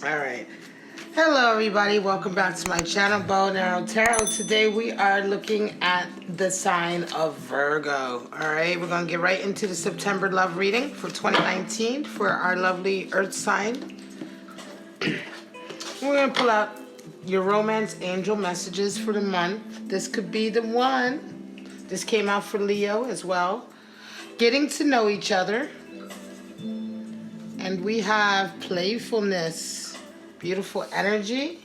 All right. Hello, everybody. Welcome back to my channel, Bow and Arrow Tarot. Today we are looking at the sign of Virgo. All right. We're going to get right into the September love reading for 2019 for our lovely Earth sign. We're going to pull out your romance angel messages for the month. This could be the one. This came out for Leo as well. Getting to know each other. And we have playfulness, beautiful energy.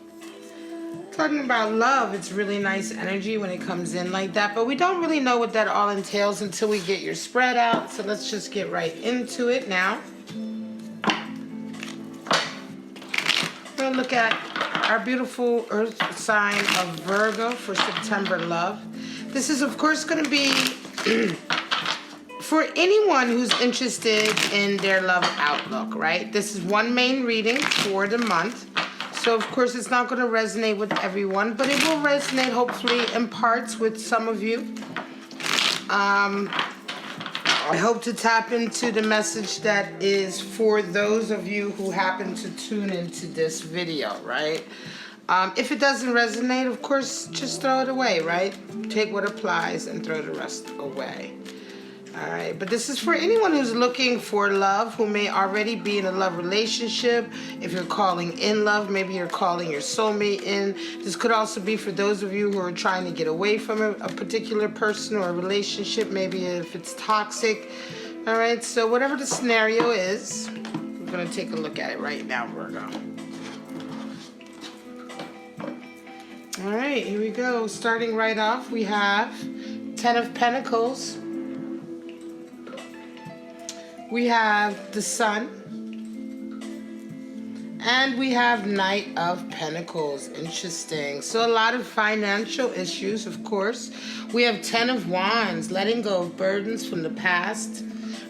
Talking about love, it's really nice energy when it comes in like that, but we don't really know what that all entails until we get your spread out. So let's just get right into it now. We're gonna look at our beautiful earth sign of Virgo for September love. This is of course gonna be for anyone who's interested in their love outlook, right? This is one main reading for the month. So, of course, it's not going to resonate with everyone, but it will resonate, hopefully, in parts with some of you. I hope to tap into the message that is for those of you who happen to tune into this video, right? If it doesn't resonate, of course, just throw it away, right? Take what applies and throw the rest away. All right, but this is for anyone who's looking for love, who may already be in a love relationship. If you're calling in love, maybe you're calling your soulmate in. This could also be for those of you who are trying to get away from a particular person or a relationship, maybe if it's toxic. All right, so whatever the scenario is, we're going to take a look at it right now, Virgo. All right, here we go. Starting right off, we have 10 of Pentacles. We have the Sun, and we have Knight of Pentacles. Interesting. So a lot of financial issues, of course. We have 10 of Wands, letting go of burdens from the past,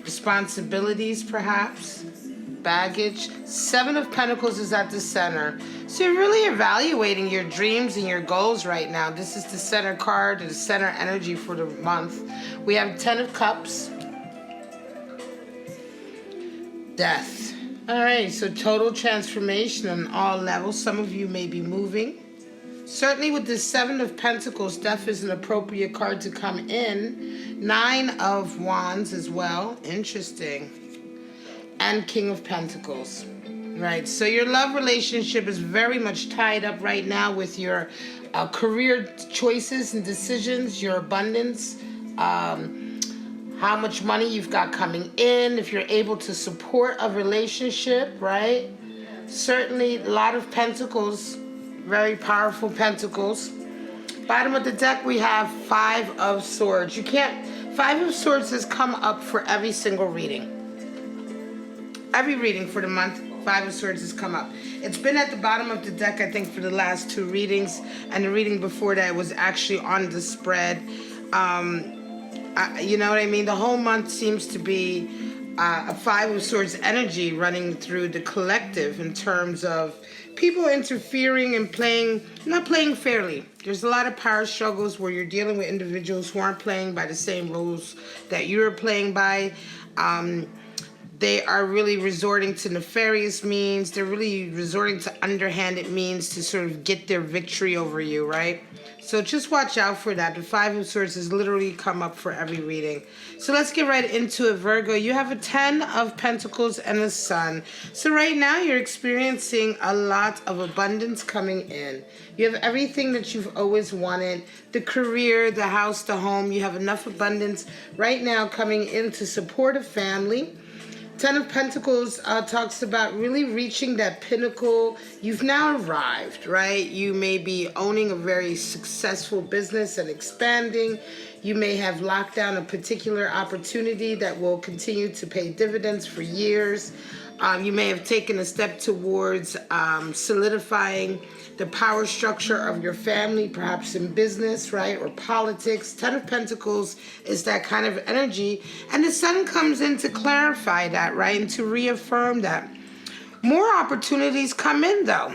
responsibilities perhaps, baggage. 7 of Pentacles is at the center. So you're really evaluating your dreams and your goals right now. This is the center card, the center energy for the month. We have 10 of Cups. Death. All right, so total transformation on all levels. Some of you may be moving. Certainly with the 7 of Pentacles, death is an appropriate card to come in. 9 of Wands as well. Interesting. And King of Pentacles. Right, so your love relationship is very much tied up right now with your career choices and decisions, your abundance, how much money you've got coming in, if you're able to support a relationship, right? Certainly a lot of Pentacles, very powerful Pentacles. Bottom of the deck, we have 5 of Swords. 5 of Swords has come up for every single reading. Every reading for the month, 5 of Swords has come up. It's been at the bottom of the deck, I think, for the last 2 readings, and the reading before that was actually on the spread. You know what I mean? The whole month seems to be a 5 of Swords energy running through the collective in terms of people interfering and not playing fairly. There's a lot of power struggles where you're dealing with individuals who aren't playing by the same rules that you're playing by. They are really resorting to nefarious means. They're really resorting to underhanded means to sort of get their victory over you, right? So just watch out for that. The 5 of Swords has literally come up for every reading. So let's get right into it, Virgo. You have a 10 of Pentacles and a Sun. So right now you're experiencing a lot of abundance coming in. You have everything that you've always wanted. The career, the house, the home. You have enough abundance right now coming in to support a family. 10 of Pentacles talks about really reaching that pinnacle. You've now arrived, right? You may be owning a very successful business and expanding. You may have locked down a particular opportunity that will continue to pay dividends for years. You may have taken a step towards solidifying the power structure of your family, perhaps in business, right, or politics. 10 of Pentacles is that kind of energy. And the Sun comes in to clarify that, right, and to reaffirm that. More opportunities come in, though.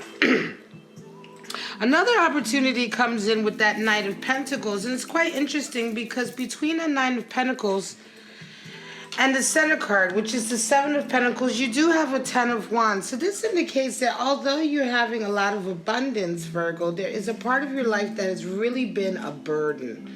Another opportunity comes in with that Knight of Pentacles. And it's quite interesting because between the Nine of Pentacles And the center card, which is the Seven of Pentacles, you do have a Ten of Wands. So this indicates that although you're having a lot of abundance, Virgo, there is a part of your life that has really been a burden.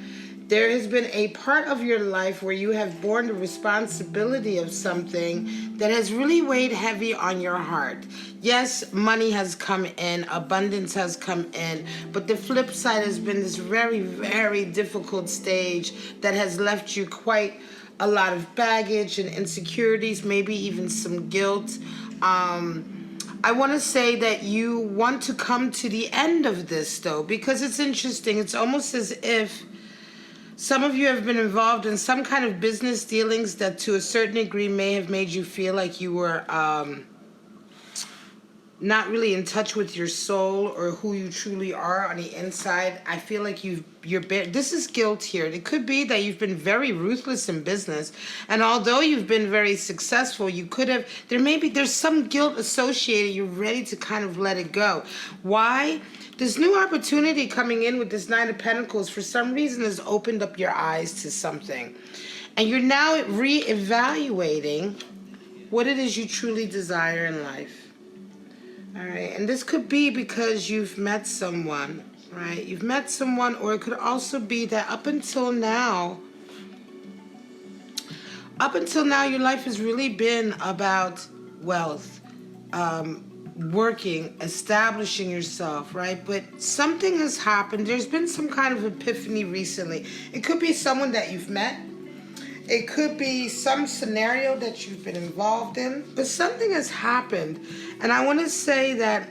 There has been a part of your life where you have borne the responsibility of something that has really weighed heavy on your heart. Yes, money has come in, abundance has come in, but the flip side has been this very, very difficult stage that has left you quite a lot of baggage and insecurities, maybe even some guilt. I want to say that you want to come to the end of this, though, because it's interesting. It's almost as if some of you have been involved in some kind of business dealings that to a certain degree may have made you feel like you were not really in touch with your soul or who you truly are on the inside. I feel like this is guilt here. It could be that you've been very ruthless in business, and although you've been very successful, there's some guilt associated. You're ready to kind of let it go. Why? This new opportunity coming in with this Nine of Pentacles for some reason has opened up your eyes to something, and you're now reevaluating what it is you truly desire in life. All right, and this could be because you've met someone, right? You've met someone, or it could also be that up until now, your life has really been about wealth, working, establishing yourself, right? But something has happened. There's been some kind of epiphany recently. It could be someone that you've met. It could be some scenario that you've been involved in, but something has happened. And I want to say that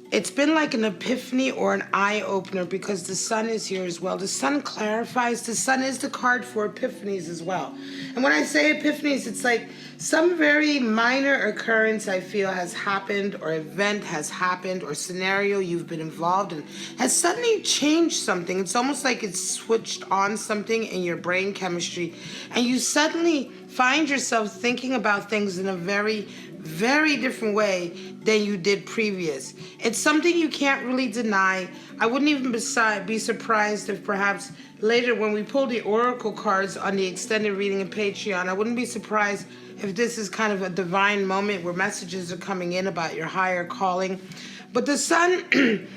it's been like an epiphany or an eye-opener because the sun is here as well. The sun clarifies. The sun is the card for epiphanies as well. And when I say epiphanies, it's like some very minor occurrence I feel has happened, or event has happened, or scenario you've been involved in has suddenly changed something. It's almost like it's switched on something in your brain chemistry, and you suddenly find yourself thinking about things in a very, very different way than you did previous. It's something you can't really deny. I wouldn't even be surprised if perhaps later when we pull the oracle cards on the extended reading in Patreon, I wouldn't be surprised if this is kind of a divine moment where messages are coming in about your higher calling. But the sun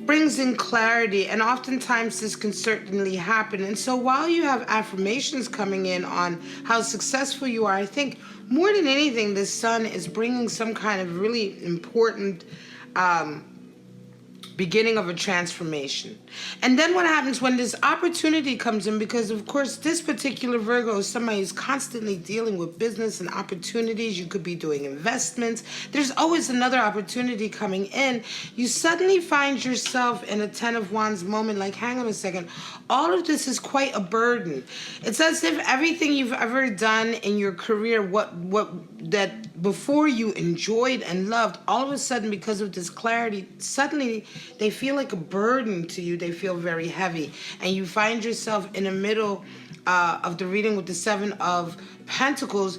brings in clarity, and oftentimes this can certainly happen. And so while you have affirmations coming in on how successful you are, I think more than anything, the sun is bringing some kind of really important beginning of a transformation. And then what happens when this opportunity comes in, because of course this particular Virgo is somebody who's constantly dealing with business and opportunities. You could be doing investments. There's always another opportunity coming in. You suddenly find yourself in a Ten of Wands moment, like, hang on a second, all of this is quite a burden. It's as if everything you've ever done in your career, what that before you enjoyed and loved, all of a sudden, because of this clarity, suddenly they feel like a burden to you. They feel very heavy. And you find yourself in the middle of the reading with the Seven of Pentacles,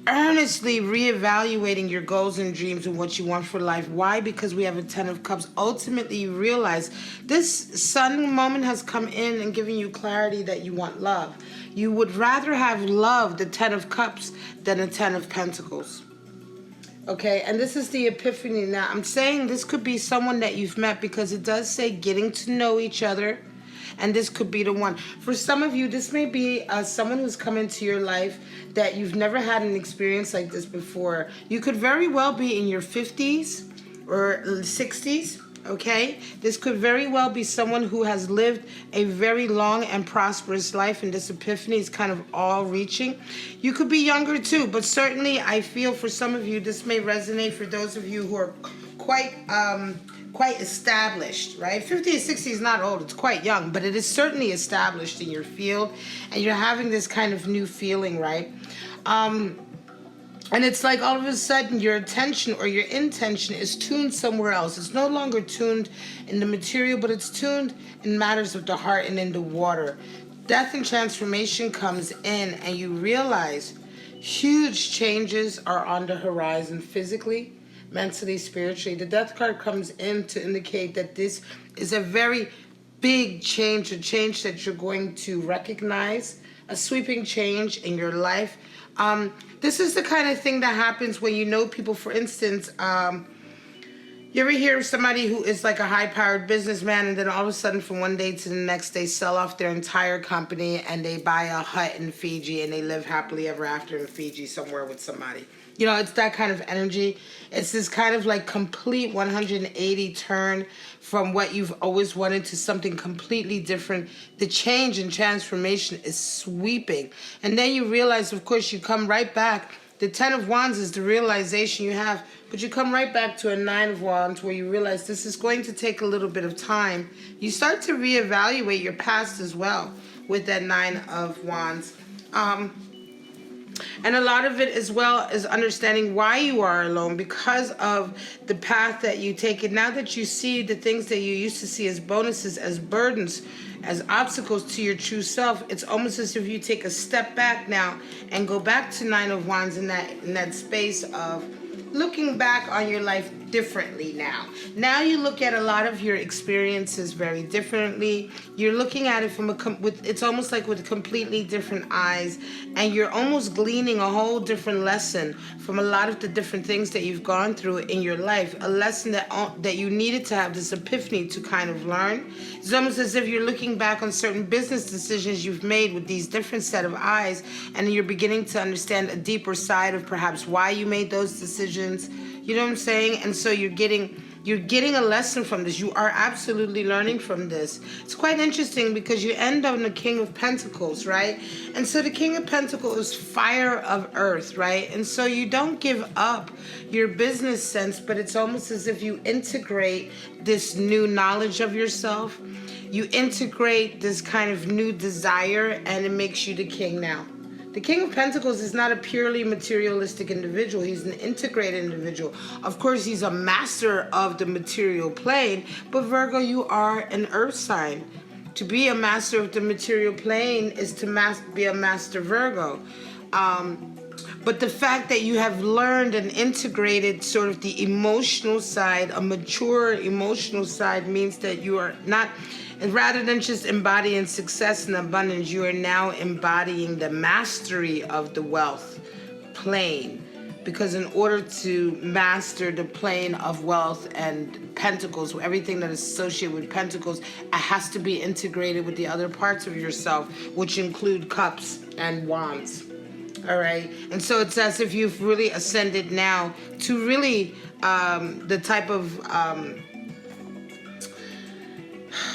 earnestly reevaluating your goals and dreams and what you want for life. Why? Because we have a Ten of Cups. Ultimately, you realize this sun moment has come in and given you clarity that you want love. You would rather have love, the Ten of Cups, than a Ten of Pentacles. Okay, and this is the epiphany. Now, I'm saying this could be someone that you've met because it does say getting to know each other, and this could be the one. For some of you, this may be someone who's come into your life that you've never had an experience like this before. You could very well be in your 50s or 60s. Okay, this could very well be someone who has lived a very long and prosperous life, and this epiphany is kind of all reaching. You could be younger too, but certainly I feel for some of you this may resonate for those of you who are quite established, right? 50 or 60 is not old, it's quite young, but it is certainly established in your field, and you're having this kind of new feeling, right? And it's like all of a sudden your attention or your intention is tuned somewhere else. It's no longer tuned in the material, but it's tuned in matters of the heart and in the water. Death and transformation comes in, and you realize huge changes are on the horizon physically, mentally, spiritually. The Death card comes in to indicate that this is a very big change, a change that you're going to recognize, a sweeping change in your life. This is the kind of thing that happens when you know people. For instance, you ever hear of somebody who is like a high-powered businessman, and then all of a sudden from one day to the next they sell off their entire company and they buy a hut in Fiji and they live happily ever after in Fiji somewhere with somebody? You know, it's that kind of energy. It's this kind of like complete 180 turn from what you've always wanted to something completely different. The change and transformation is sweeping. And then you realize, of course, you come right back. The 10 of Wands is the realization you have, but you come right back to a 9 of Wands where you realize this is going to take a little bit of time. You start to reevaluate your past as well with that 9 of Wands. And a lot of it as well is understanding why you are alone because of the path that you take. And now that you see the things that you used to see as bonuses, as burdens, as obstacles to your true self, it's almost as if you take a step back now and go back to 9 of Wands in that space of looking back on your life differently now. Now you look at a lot of your experiences very differently. You're looking at it from it's almost like with completely different eyes, and you're almost gleaning a whole different lesson from a lot of the different things that you've gone through in your life. A lesson that you needed to have this epiphany to kind of learn. It's almost as if you're looking back on certain business decisions you've made with these different set of eyes, and you're beginning to understand a deeper side of perhaps why you made those decisions. You know what I'm saying? And so you're getting a lesson from this. You are absolutely learning from this. It's quite interesting because you end on the King of Pentacles, right? And so the King of Pentacles is fire of earth, right? And so you don't give up your business sense, but it's almost as if you integrate this new knowledge of yourself. You integrate this kind of new desire, and it makes you the king now. The King of Pentacles is not a purely materialistic individual. He's an integrated individual. Of course, he's a master of the material plane, but Virgo, you are an earth sign. To be a master of the material plane is to be a master Virgo. But the fact that you have learned and integrated sort of the emotional side, a mature emotional side, means that you are not... And rather than just embodying success and abundance, you are now embodying the mastery of the wealth plane. Because in order to master the plane of wealth and pentacles, everything that is associated with pentacles, it has to be integrated with the other parts of yourself, which include cups and wands. All right. And so it's as if you've really ascended now to really the type of...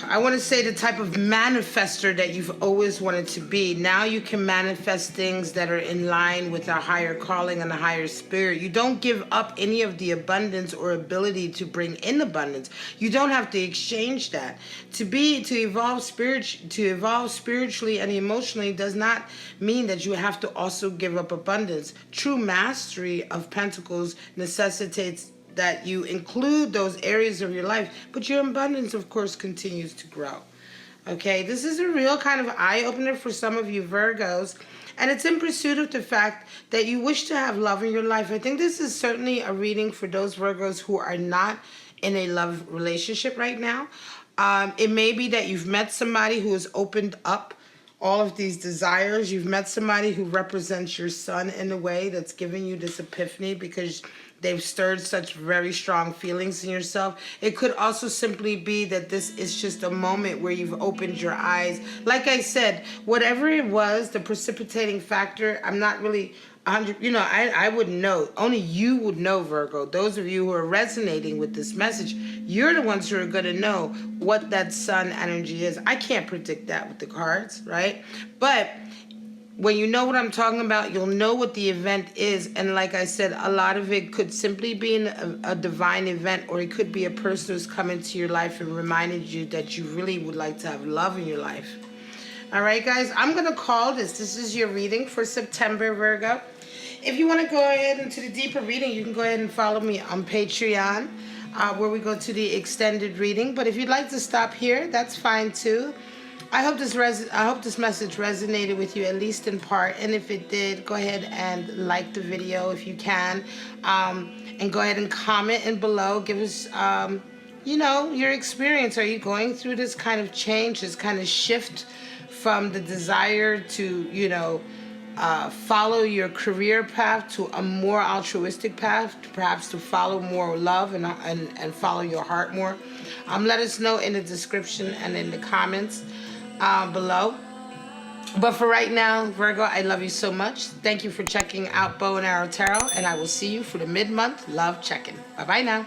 I want to say the type of manifester that you've always wanted to be. Now you can manifest things that are in line with a higher calling and a higher spirit. You don't give up any of the abundance or ability to bring in abundance. You don't have to exchange that. To evolve spiritually and emotionally does not mean that you have to also give up abundance. True mastery of Pentacles necessitates that you include those areas of your life, but your abundance, of course, continues to grow. Okay, this is a real kind of eye-opener for some of you Virgos, and it's in pursuit of the fact that you wish to have love in your life. I think this is certainly a reading for those Virgos who are not in a love relationship right now. It may be that you've met somebody who has opened up all of these desires. You've met somebody who represents your sun in a way that's giving you this epiphany because they've stirred such very strong feelings in yourself. It could also simply be that this is just a moment where you've opened your eyes. Like I said, whatever it was, the precipitating factor, I'm not really 100, I wouldn't know. Only you would know, Virgo. Those of you who are resonating with this message, you're the ones who are going to know what that sun energy is. I can't predict that with the cards, right? But when you know what I'm talking about, you'll know what the event is. And like I said, a lot of it could simply be a divine event, or it could be a person who's come into your life and reminded you that you really would like to have love in your life. All right, guys, I'm going to call this. This is your reading for September, Virgo. If you want to go ahead into the deeper reading, you can go ahead and follow me on Patreon, where we go to the extended reading. But if you'd like to stop here, that's fine too. I hope this message resonated with you, at least in part. And if it did, go ahead and like the video if you can. And go ahead and comment in below. Give us, your experience. Are you going through this kind of change, this kind of shift from the desire to, follow your career path to a more altruistic path, perhaps to follow more love and follow your heart more. Let us know in the description and in the comments below. But for right now, Virgo, I love you so much. Thank you for checking out Bow and Arrow Tarot, and I will see you for the mid-month love check-in. Bye-bye now.